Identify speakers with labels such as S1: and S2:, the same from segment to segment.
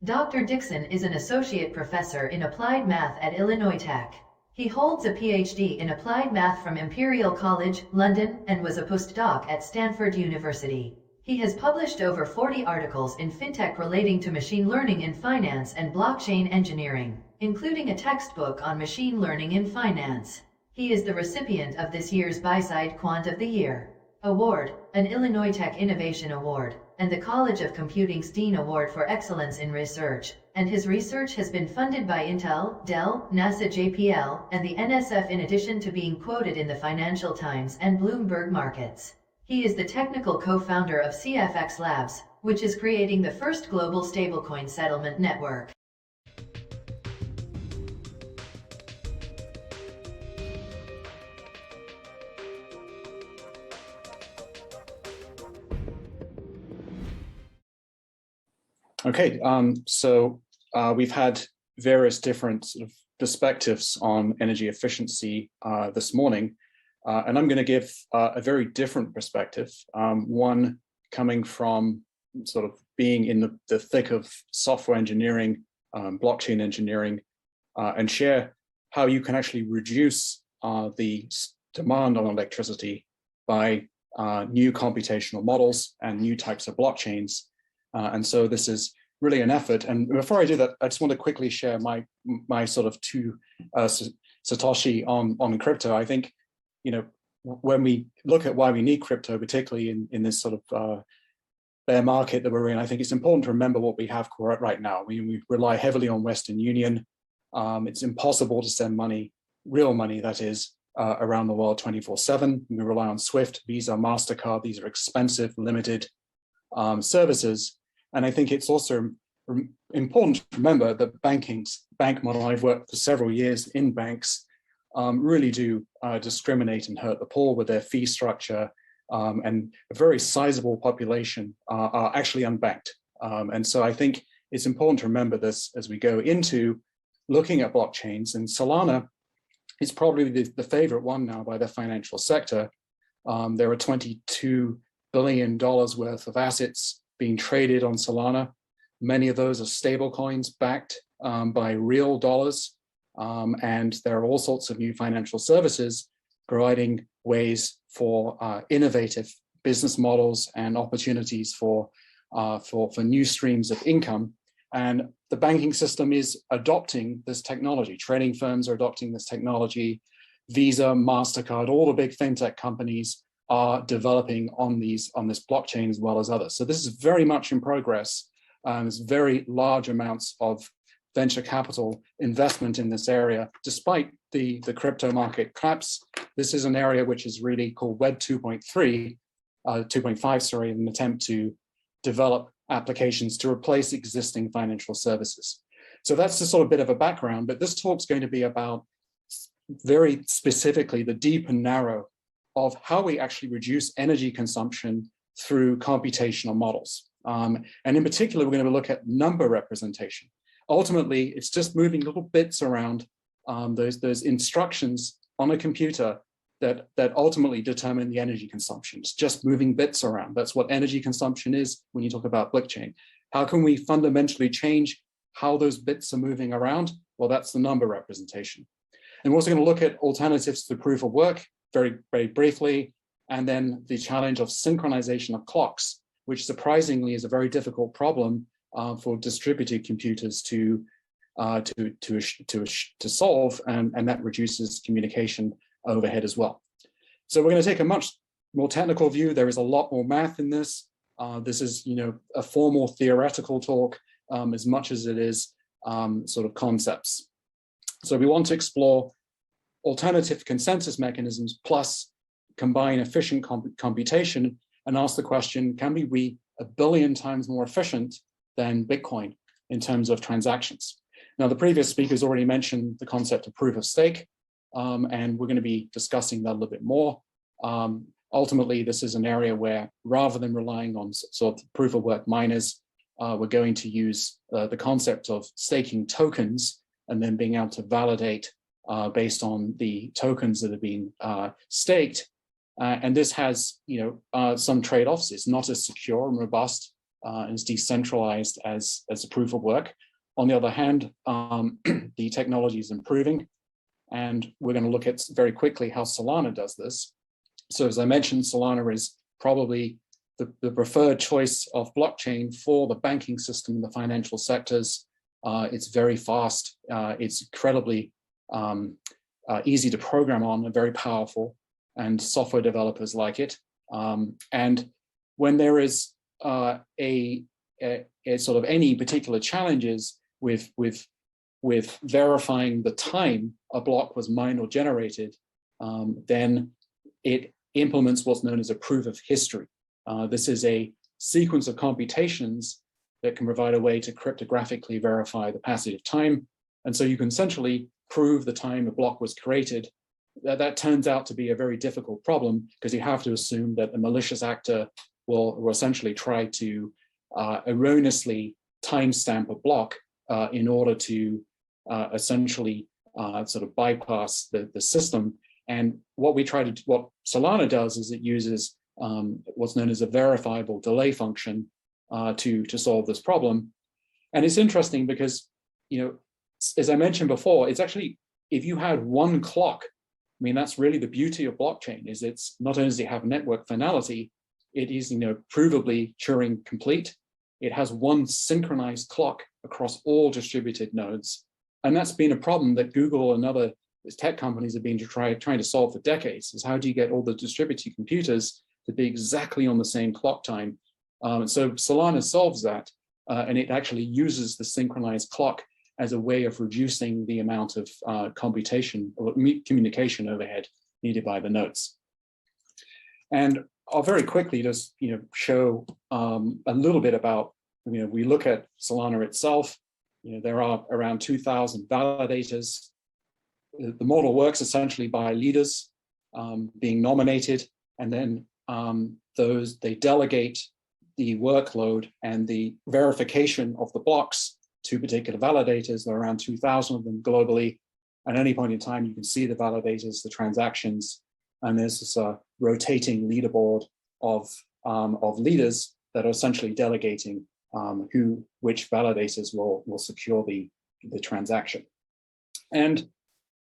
S1: Dr. Dixon is an associate professor in applied math at Illinois Tech. He holds a PhD in applied math from Imperial College, London, and was a postdoc at Stanford University. He has published over 40 articles in fintech relating to machine learning in finance and blockchain engineering, including a textbook on machine learning in finance. He is the recipient of this year's Buyside Quant of the Year Award, an Illinois Tech Innovation Award, and the College of Computing's Dean Award for Excellence in Research, and his research has been funded by Intel, Dell, NASA JPL, and the NSF in addition to being quoted in the Financial Times and Bloomberg markets. He is the technical co-founder of CFXLabs, which is creating the first global stablecoin settlement network.
S2: Okay, so we've had various different sort of perspectives on energy efficiency this morning, and I'm going to give a very different perspective, one coming from sort of being in the thick of software engineering, blockchain engineering, and share how you can actually reduce the demand on electricity by new computational models and new types of blockchains. And so this is really an effort. And before I do that, I just want to quickly share my sort of two Satoshi on crypto. I think, you know, when we look at why we need crypto, particularly in this sort of bear market that we're in, I think it's important to remember what we have right now. We rely heavily on Western Union. It's impossible to send money, real money that is, around the world 24/7. We rely on SWIFT, Visa, MasterCard. These are expensive, limited services. And I think it's also important to remember that bank model, I've worked for several years in banks, really do discriminate and hurt the poor with their fee structure, and a very sizable population are actually unbanked. And so I think it's important to remember this as we go into looking at blockchains. And Solana is probably the favorite one now by the financial sector. There are $22 billion worth of assets being traded on Solana. Many of those are stable coins backed by real dollars. And there are all sorts of new financial services providing ways for innovative business models and opportunities for new streams of income. And the banking system is adopting this technology. Trading firms are adopting this technology. Visa, MasterCard, all the big fintech companies are developing on this blockchain as well as others. So this is very much in progress. There's very large amounts of venture capital investment in this area. Despite the crypto market collapse, this is an area which is really called Web 2.5, sorry, in an attempt to develop applications to replace existing financial services. So that's just sort of a bit of a background, but this talk's going to be about very specifically the deep and narrow of how we actually reduce energy consumption through computational models. And in particular, we're going to look at number representation. Ultimately, it's just moving little bits around those instructions on a computer that ultimately determine the energy consumption. It's just moving bits around. That's what energy consumption is when you talk about blockchain. How can we fundamentally change how those bits are moving around? Well, that's the number representation. And we're also going to look at alternatives to proof of work, very, very briefly, and then the challenge of synchronization of clocks, which surprisingly is a very difficult problem for distributed computers to solve, and that reduces communication overhead as well. So we're going to take a much more technical view. There is a lot more math in this. This is, a formal theoretical talk as much as it is sort of concepts. So we want to explore alternative consensus mechanisms plus combine efficient computation and ask the question, can we be 1 billion times more efficient than Bitcoin in terms of transactions? Now, the previous speakers already mentioned the concept of proof of stake, and we're going to be discussing that a little bit more. Ultimately, this is an area where rather than relying on sort of proof of work miners, we're going to use the concept of staking tokens and then being able to validate based on the tokens that have been staked. And this has, some trade-offs. It's not as secure and robust and is decentralized as a proof of work. On the other hand, the technology is improving, and we're going to look at very quickly how Solana does this. So as I mentioned, Solana is probably the preferred choice of blockchain for the banking system and the financial sectors. It's very fast. It's incredibly easy to program on and very powerful, and software developers like it. And when there is a sort of any particular challenges with verifying the time a block was mined or generated, then it implements what's known as a proof of history. This is a sequence of computations that can provide a way to cryptographically verify the passage of time. And so you can essentially prove the time a block was created. That turns out to be a very difficult problem, because you have to assume that a malicious actor will essentially try to erroneously timestamp a block in order to essentially sort of bypass the system. And what Solana does is it uses what's known as a verifiable delay function to solve this problem. And it's interesting because, as I mentioned before, it's actually, if you had one clock, I mean, that's really the beauty of blockchain, is it's not only does it have network finality, it is, provably Turing complete. It has one synchronized clock across all distributed nodes. And that's been a problem that Google and other tech companies have been trying to solve for decades, is how do you get all the distributed computers to be exactly on the same clock time? So Solana solves that, and it actually uses the synchronized clock as a way of reducing the amount of computation or communication overhead needed by the nodes. And I'll very quickly just show a little bit about, we look at Solana itself. There are around 2,000 validators. The model works essentially by leaders being nominated, and then they delegate the workload and the verification of the blocks to particular validators. There are around 2,000 of them globally. At any point in time, you can see the validators, the transactions, and there's this rotating leaderboard of leaders that are essentially delegating which validators will secure the transaction. And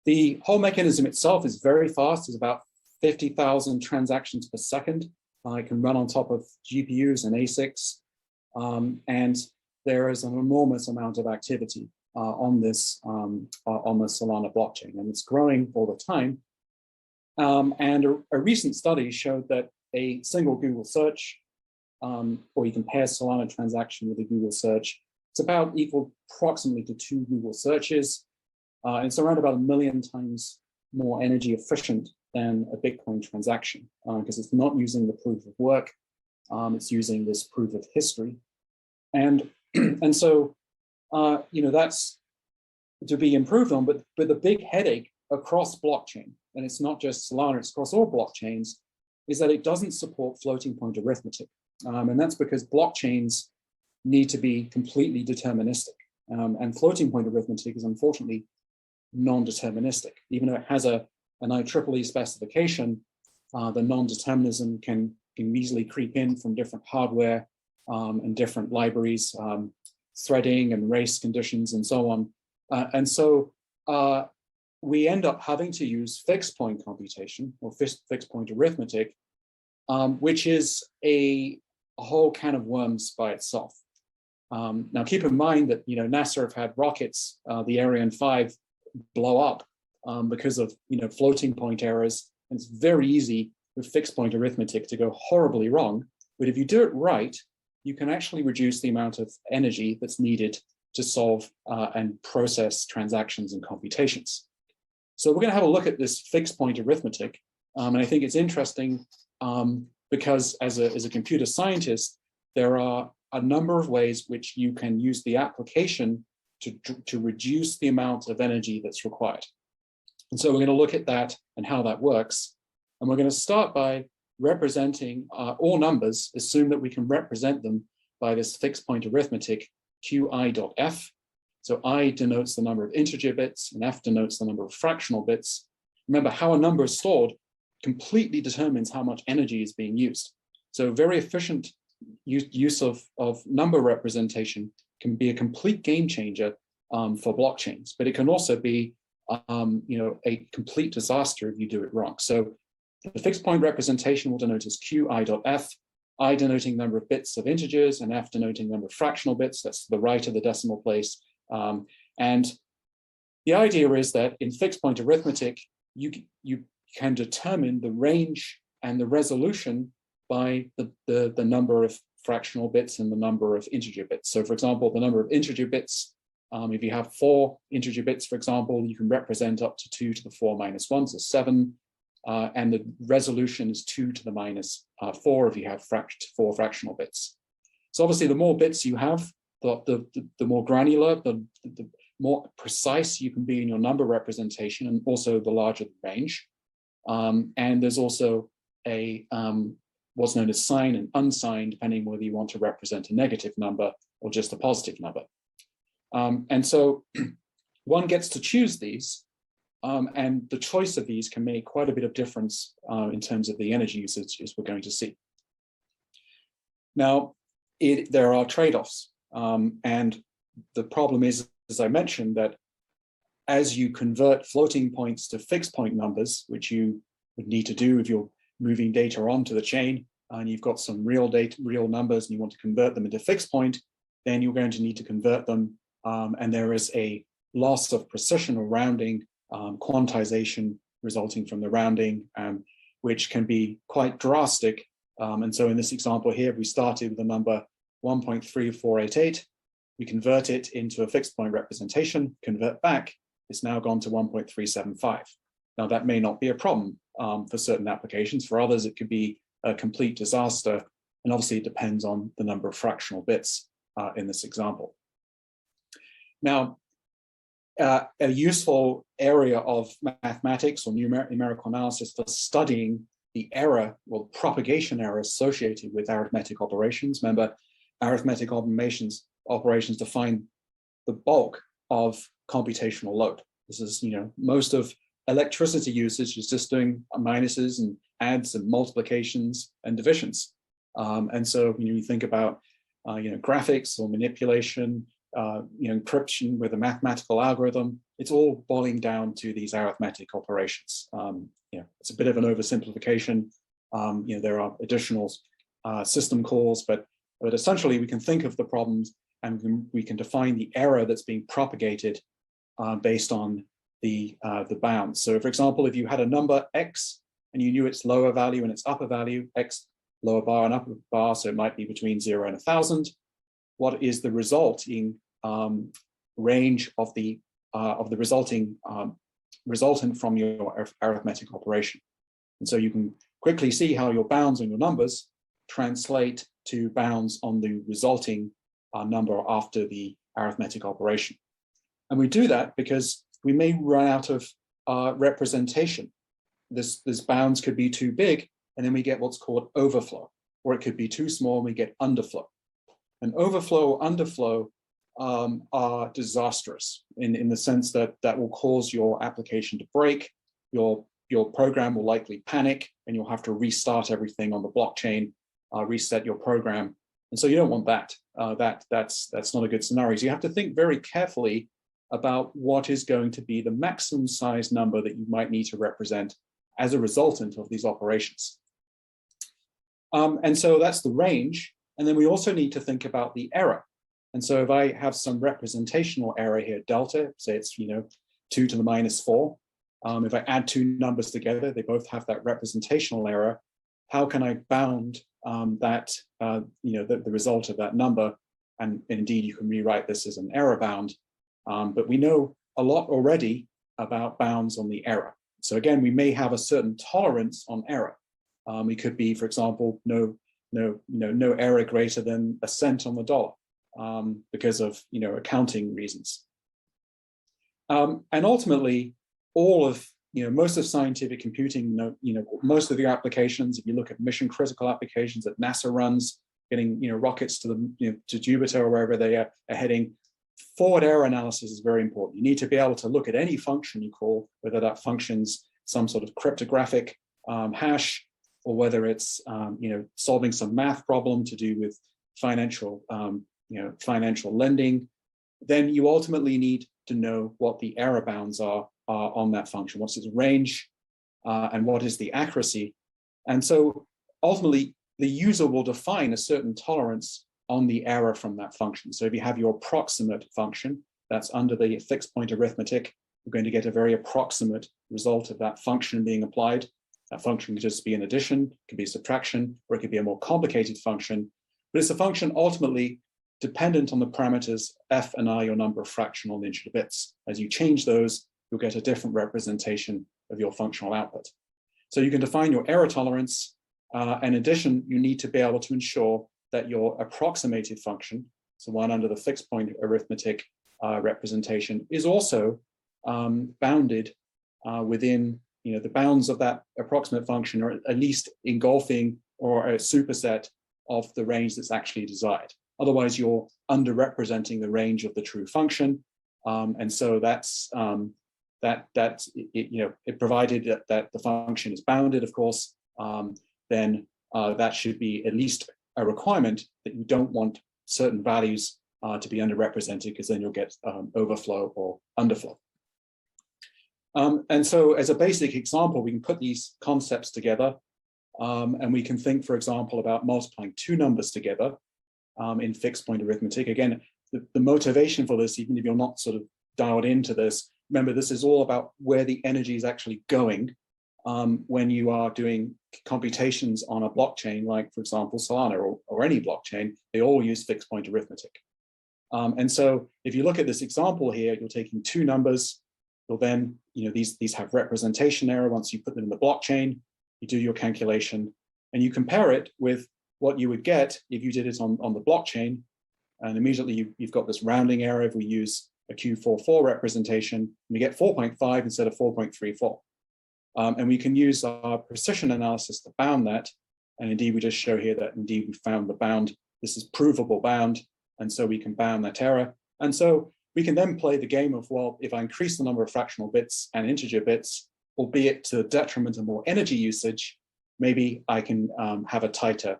S2: the whole mechanism itself is very fast. It's about 50,000 transactions per second. It can run on top of GPUs and ASICs. And there is an enormous amount of activity on the Solana blockchain, and it's growing all the time. And a recent study showed that a single Google search, or you compare Solana transaction with a Google search, it's about equal approximately to 2 Google searches. And it's around about 1 million times more energy efficient than a Bitcoin transaction, because it's not using the proof of work, it's using this proof of history. And so, that's to be improved on, but the big headache across blockchain, and it's not just Solana, it's across all blockchains, is that it doesn't support floating point arithmetic. And that's because blockchains need to be completely deterministic. And floating point arithmetic is unfortunately non-deterministic. Even though it has an IEEE specification, the non-determinism can easily creep in from different hardware and different libraries, threading and race conditions and so on. And so we end up having to use fixed point computation or fixed point arithmetic, which is a whole can of worms by itself. Now keep in mind that NASA have had rockets, the Ariane 5, blow up because of floating point errors. And it's very easy with fixed point arithmetic to go horribly wrong. But if you do it right, you can actually reduce the amount of energy that's needed to solve and process transactions and computations. So we're going to have a look at this fixed point arithmetic. And I think it's interesting because as a computer scientist, there are a number of ways which you can use the application to reduce the amount of energy that's required. And so we're going to look at that and how that works. And we're going to start by representing all numbers, assume that we can represent them by this fixed point arithmetic qi.f. So I denotes the number of integer bits and f denotes the number of fractional bits. Remember, how a number is stored completely determines how much energy is being used. So very efficient use of number representation can be a complete game changer for blockchains, but it can also be a complete disaster if you do it wrong. So the fixed point representation will denote as qi.f, I denoting number of bits of integers, and f denoting number of fractional bits. That's to the right of the decimal place. And the idea is that in fixed point arithmetic, you can determine the range and the resolution by the number of fractional bits and the number of integer bits. So for example, the number of integer bits, if you have 4 integer bits, for example, you can represent up to 2 to the 4 minus 1, so 7. And the resolution is 2 to the minus 4 if you have 4 fractional bits. So obviously, the more bits you have, the more granular, the more precise you can be in your number representation, and also the larger the range. And there's also a what's known as signed and unsigned, depending whether you want to represent a negative number or just a positive number. And so one gets to choose these. And the choice of these can make quite a bit of difference in terms of the energy usage, as we're going to see. Now, there are trade-offs. And the problem is, as I mentioned, that as you convert floating points to fixed point numbers, which you would need to do if you're moving data onto the chain, and you've got some real numbers, and you want to convert them into fixed point, then you're going to need to convert them. And there is a loss of precision or rounding, quantization resulting from the rounding, which can be quite drastic. And so in this example here, we started with the number 1.3488. We convert it into a fixed point representation, convert back, it's now gone to 1.375. Now that may not be a problem for certain applications. For others, it could be a complete disaster. And obviously it depends on the number of fractional bits in this example. Now, a useful area of mathematics or numerical analysis for studying the error, well, propagation error associated with arithmetic operations. Remember, arithmetic operations define the bulk of computational load. This is, most of electricity usage is just doing minuses and adds and multiplications and divisions. And so you think about, graphics or manipulation, encryption with a mathematical algorithm, it's all boiling down to these arithmetic operations. It's a bit of an oversimplification. There are additional system calls, but essentially we can think of the problems and we can define the error that's being propagated based on the bounds. So for example, if you had a number x and you knew its lower value and its upper value, x lower bar and upper bar, so it might be between 0 and 1,000. What is the resulting range of the resulting resultant from your arithmetic operation? And so you can quickly see how your bounds on your numbers translate to bounds on the resulting number after the arithmetic operation. And we do that because we may run out of representation. This bounds could be too big, and then we get what's called overflow, or it could be too small and we get underflow. And overflow or underflow are disastrous in the sense that will cause your application to break, your program will likely panic, and you'll have to restart everything on the blockchain, reset your program. And so you don't want that. That's not a good scenario. So you have to think very carefully about what is going to be the maximum size number that you might need to represent as a resultant of these operations. And so that's the range. And then we also need to think about the error. And so if I have some representational error here, delta, say it's 2 to the minus 4. If I add two numbers together, they both have that representational error. How can I bound the result of that number? And indeed, you can rewrite this as an error bound. But we know a lot already about bounds on the error. So again, we may have a certain tolerance on error. It could be, for example, no error greater than a cent on the dollar because of accounting reasons. And ultimately, all of most of scientific computing, most of the applications, if you look at mission critical applications that NASA runs, getting rockets to the to Jupiter or wherever they are heading, forward error analysis is very important. You need to be able to look at any function you call, whether that function's some sort of cryptographic hash, or whether it's solving some math problem to do with financial financial lending, then you ultimately need to know what the error bounds are on that function. What's its range, and what is the accuracy? And so ultimately, the user will define a certain tolerance on the error from that function. So if you have your approximate function that's under the fixed point arithmetic, you're going to get a very approximate result of that function being applied. That function could just be an addition, it could be subtraction, or it could be a more complicated function. But it's a function ultimately dependent on the parameters f and I, your number of fractional and integer bits. As you change those, you'll get a different representation of your functional output. So you can define your error tolerance. In addition, you need to be able to ensure that your approximated function, so one under the fixed point arithmetic representation, is also bounded within the bounds of that approximate function, or at least engulfing or a superset of the range that's actually desired. Otherwise, you're underrepresenting the range of the true function, and so that's it provided that the function is bounded, of course, then that should be at least a requirement that you don't want certain values to be underrepresented, because then you'll get overflow or underflow. And so as a basic example, we can put these concepts together, and we can think, for example, about multiplying two numbers together in fixed point arithmetic. Again, the motivation for this, even if you're not sort of dialed into this, remember, this is all about where the energy is actually going when you are doing computations on a blockchain, like, for example, Solana or any blockchain. They all use fixed point arithmetic. And so if you look at this example here, you're taking two numbers. You'll then, these have representation error. Once you put them in the blockchain, you do your calculation and you compare it with what you would get if you did it on the blockchain. And immediately you've got this rounding error if we use a Q44 representation, and we get 4.5 instead of 4.34. And we can use our precision analysis to bound that. And indeed, we just show here that indeed we found the bound. This is provable bound. And so we can bound that error. And so we can then play the game of, well, if I increase the number of fractional bits and integer bits, albeit to the detriment of more energy usage, maybe I can have a tighter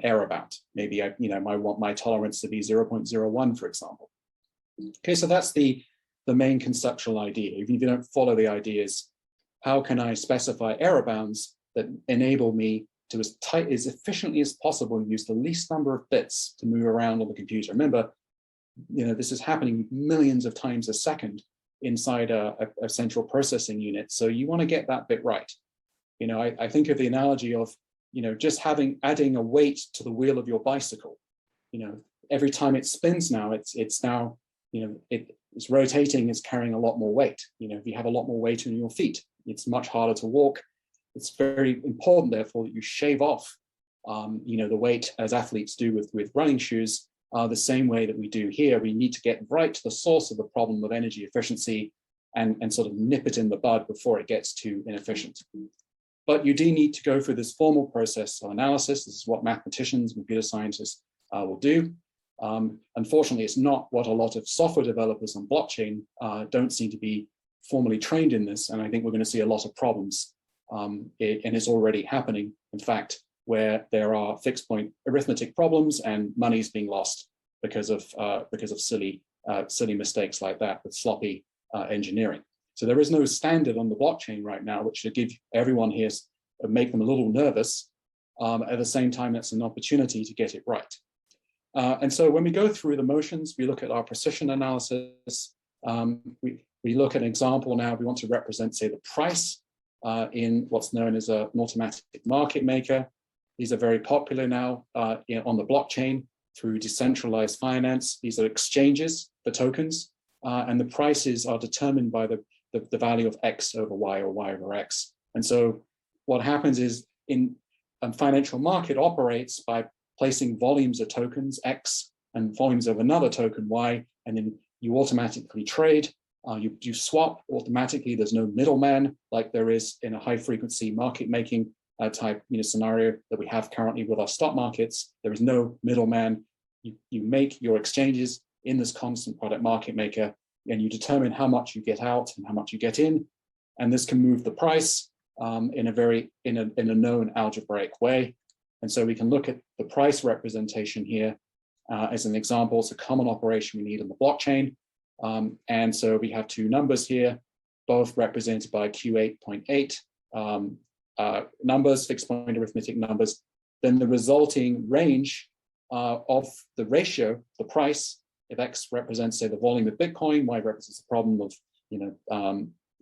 S2: error bound. Maybe I want my tolerance to be 0.01, for example. Okay, so that's the main conceptual idea. Even if you don't follow the ideas, how can I specify error bounds that enable me to, as efficiently as possible, use the least number of bits to move around on the computer? Remember, this is happening millions of times a second inside a central processing unit. So you want to get that bit right. I think of the analogy of, just adding a weight to the wheel of your bicycle. Every time it spins now, it's now, it's rotating, it's carrying a lot more weight. If you have a lot more weight on your feet, it's much harder to walk. It's very important, therefore, that you shave off, the weight, as athletes do with running shoes, the same way that we do here. We need to get right to the source of the problem of energy efficiency and sort of nip it in the bud before it gets too inefficient. But you do need to go through this formal process of analysis. This is what mathematicians, computer scientists will do. Unfortunately, it's not what a lot of software developers on blockchain don't seem to be formally trained in this. And I think we're going to see a lot of problems. And it's already happening, in fact, where there are fixed point arithmetic problems and money's being lost because of silly mistakes like that with sloppy engineering. So there is no standard on the blockchain right now, which should give everyone here, make them a little nervous. At the same time, that's an opportunity to get it right. And so when we go through the motions, we look at our precision analysis. We look at an example now. We want to represent, say, the price in what's known as an automatic market maker. These are very popular now on the blockchain through decentralized finance. These are exchanges for tokens, and the prices are determined by the value of X over Y or Y over X. And so what happens is a financial market operates by placing volumes of tokens X and volumes of another token Y, and then you automatically trade. You swap automatically. There's no middleman like there is in a high frequency market making type scenario that we have currently with our stock markets. There is no middleman. You make your exchanges in this constant product market maker, and you determine how much you get out and how much you get in, and this can move the price in a known algebraic way. And so we can look at the price representation here as an example. It's a common operation we need on the blockchain. And so we have two numbers here, both represented by Q8.8 numbers, fixed point arithmetic numbers. Then the resulting range of the ratio, the price, if X represents, say, the volume of Bitcoin, Y represents the problem of,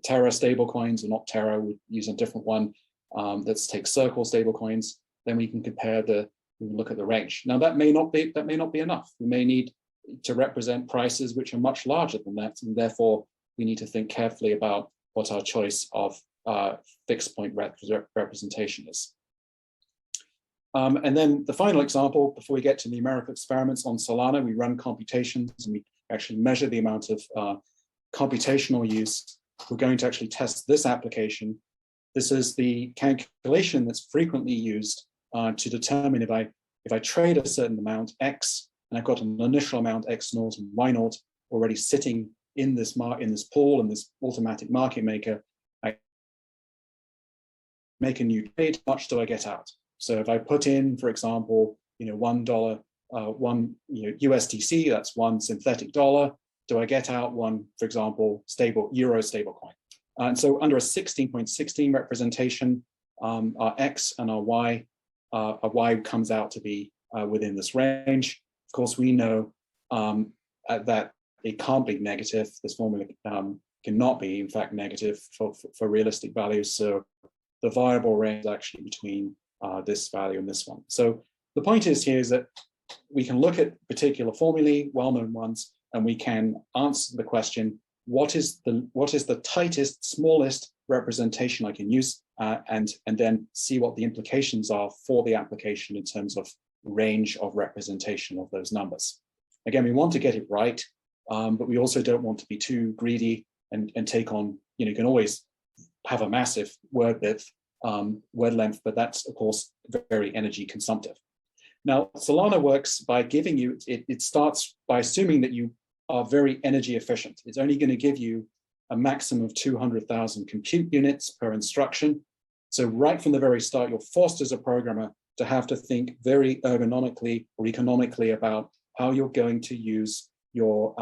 S2: Terra stablecoins, or not Terra, we use a different one. Let's take Circle stablecoins. Then we can compare we can look at the range. Now that may not be enough. We may need to represent prices which are much larger than that, and therefore we need to think carefully about what our choice of fixed point representation is. And then the final example, before we get to numerical experiments on Solana, we run computations and we actually measure the amount of computational use. We're going to actually test this application. This is the calculation that's frequently used to determine if I trade a certain amount X, and I've got an initial amount X naught and Y naught already sitting in this pool, in this automatic market maker. I make a new trade. How much do I get out? So if I put in, for example, $1, one USDC, that's one synthetic dollar. Do I get out one, for example, euro stablecoin? And so under a 16.16 representation, our X and our Y comes out to be within this range. Of course, we know that it can't be negative. This formula cannot be, in fact, negative for realistic values. So the viable range is actually between this value and this one. So the point is here is that we can look at particular formulae, well-known ones, and we can answer the question, what is the tightest, smallest representation I can use, and then see what the implications are for the application in terms of range of representation of those numbers. Again, we want to get it right, but we also don't want to be too greedy and take on, you can always have a massive word length, but that's, of course, very energy consumptive. Now, Solana works by giving you, it starts by assuming that you are very energy efficient. It's only going to give you a maximum of 200,000 compute units per instruction. So right from the very start, you're forced as a programmer to have to think very ergonomically or economically about how you're going to use your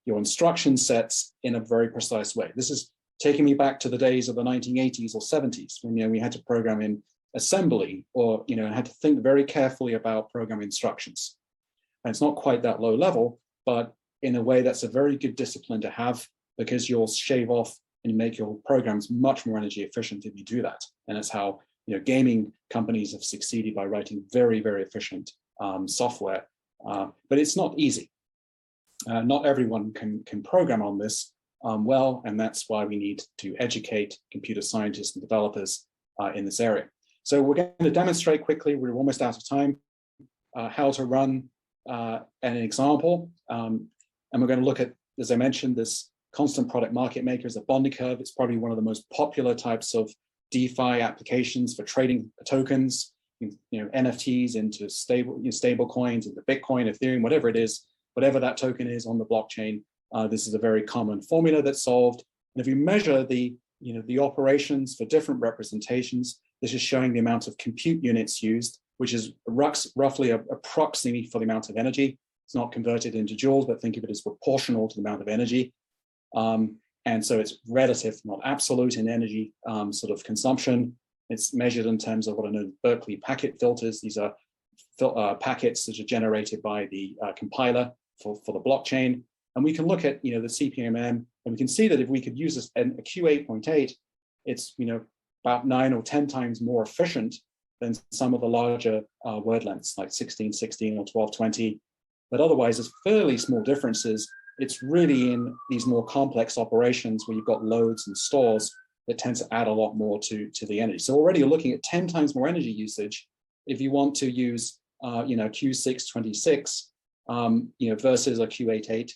S2: instruction sets in a very precise way. This is taking me back to the days of the 1980s or 70s when we had to program in assembly, or had to think very carefully about program instructions. And it's not quite that low level, but in a way that's a very good discipline to have, because you'll shave off and make your programs much more energy efficient if you do that. And that's how gaming companies have succeeded, by writing very, very efficient software. But it's not easy. Not everyone can program on this well, and that's why we need to educate computer scientists and developers in this area. So we're going to demonstrate quickly, we're almost out of time, how to run an example. And we're going to look at, as I mentioned, this constant product market maker is a bonding curve. It's probably one of the most popular types of DeFi applications for trading tokens, NFTs into stable coins, into Bitcoin, Ethereum, whatever it is, whatever that token is on the blockchain. This is a very common formula that's solved. And if you measure the operations for different representations, this is showing the amount of compute units used, which is roughly a proxy for the amount of energy. It's not converted into joules, but think of it as proportional to the amount of energy. And so it's relative, not absolute, in energy sort of consumption. It's measured in terms of what are known as Berkeley packet filters. These are packets that are generated by the compiler for the blockchain. And we can look at the CPMM, and we can see that if we could use this a Q8.8, it's about 9 or 10 times more efficient than some of the larger word lengths like 1616 or 1220. But otherwise, there's fairly small differences. It's really in these more complex operations where you've got loads and stores that tend to add a lot more to the energy. So already you're looking at 10 times more energy usage if you want to use Q626 versus a Q88.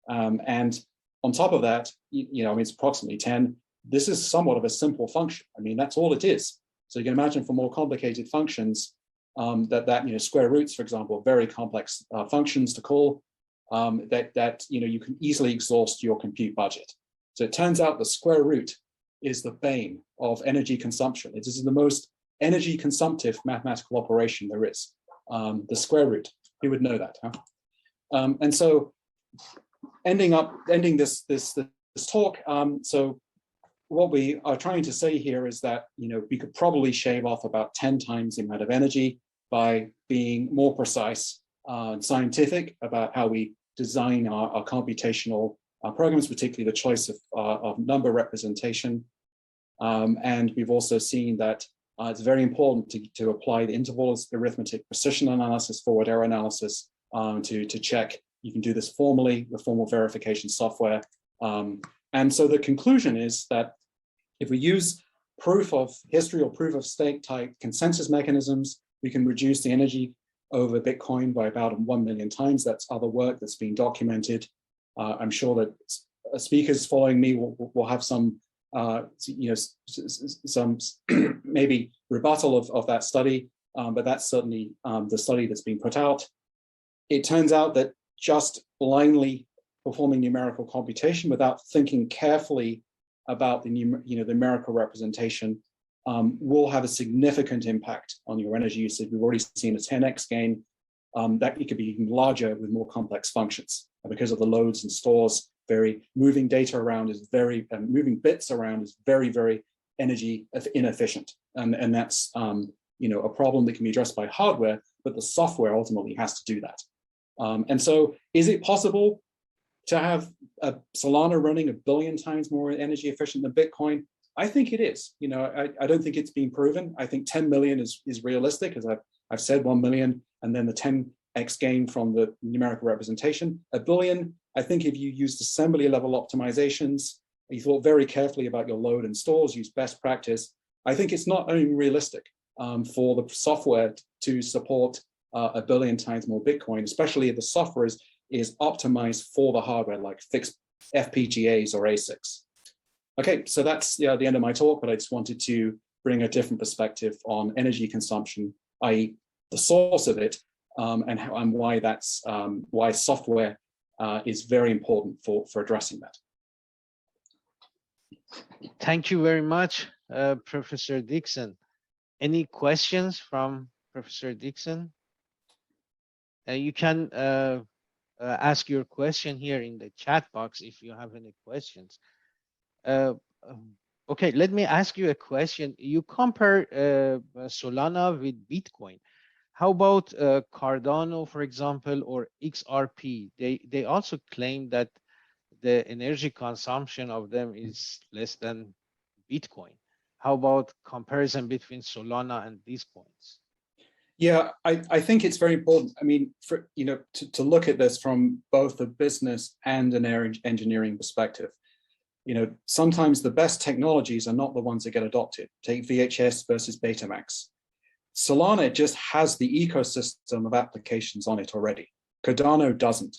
S2: And on top of that, it's approximately 10. This is somewhat of a simple function. That's all it is. So you can imagine for more complicated functions that square roots, for example, very complex functions to call, that you can easily exhaust your compute budget. So it turns out the square root is the bane of energy consumption. It is the most energy consumptive mathematical operation there is. The square root, you would know that, huh? And so ending this talk, so what we are trying to say here is that, you know, we could probably shave off about 10 times the amount of energy by being more precise and scientific about how we design our computational programs, particularly the choice of number representation. And we've also seen that it's very important to apply the interval arithmetic precision analysis, forward error analysis, to check. You can do this formally with formal verification software. And so the conclusion is that if we use proof of history or proof of stake type consensus mechanisms, we can reduce the energy over Bitcoin by about 1 million times. That's other work that's been documented. I'm sure that speakers following me will have some, you know, some maybe rebuttal of that study, but that's certainly the study that's been put out. It turns out that just blindly performing numerical computation without thinking carefully about the numerical representation will have a significant impact on your energy usage. We've already seen a 10x gain. That it could be even larger with more complex functions because of the loads and stores. Moving data around is moving bits around is very, very energy inefficient, and that's you know, a problem that can be addressed by hardware, but the software ultimately has to do that. And so, is it possible to have a Solana running 1 billion times more energy efficient than Bitcoin? I think it is. You know, I don't think it's been proven. I think 10 million is realistic, as I've said, 1 million, and then the 10x gain from the numerical representation. 1 billion, I think if you used assembly level optimizations, you thought very carefully about your load and stores, use best practice, I think it's not only realistic for the software to support 1 billion times more Bitcoin, especially if the software is optimized for the hardware, like fixed FPGAs or ASICs. Okay, so that's the end of my talk, but I just wanted to bring a different perspective on energy consumption, i.e. the source of it, and why that's why software is very important for addressing that.
S3: Thank you very much, Professor Dixon. Any questions from Professor Dixon? You can ask your question here in the chat box if you have any questions. Okay, let me ask you a question. You compare Solana with Bitcoin. How about Cardano, for example, or XRP? They also claim that the energy consumption of them is less than Bitcoin. How about comparison between Solana and these coins?
S2: Yeah, I think it's very important. I mean, for, you know, to look at this from both a business and an engineering perspective. You know, sometimes the best technologies are not the ones that get adopted. Take VHS versus Betamax. Solana just has the ecosystem of applications on it already. Cardano doesn't.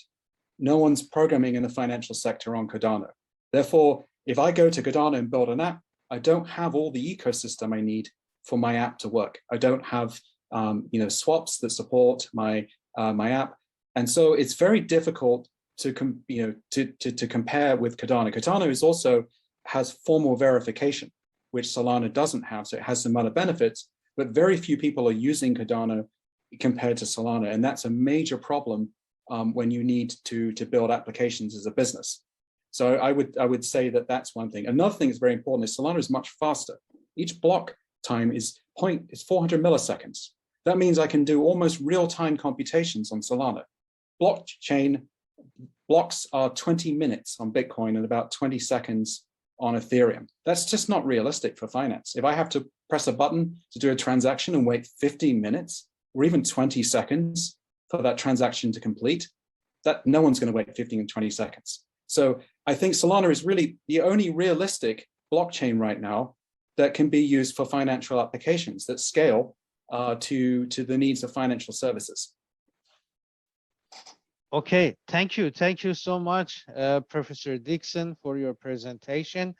S2: No one's programming in the financial sector on Cardano. Therefore, if I go to Cardano and build an app, I don't have all the ecosystem I need for my app to work. I don't have you know, swaps that support my my app, and so it's very difficult to compare with Cardano. Cardano has formal verification, which Solana doesn't have, so it has some other benefits, but very few people are using Cardano compared to Solana, and that's a major problem when you need to build applications as a business. So I would say that that's one thing. Another thing that's very important is Solana is much faster. Each block time is 400 milliseconds. That means I can do almost real-time computations on Solana. Blockchain blocks are 20 minutes on Bitcoin and about 20 seconds on Ethereum. That's just not realistic for finance. If I have to press a button to do a transaction and wait 15 minutes or even 20 seconds for that transaction to complete, that no one's going to wait 15 and 20 seconds. So I think Solana is really the only realistic blockchain right now that can be used for financial applications that scale to the needs of financial services.
S3: Okay, thank you so much, Professor Dixon, for your presentation.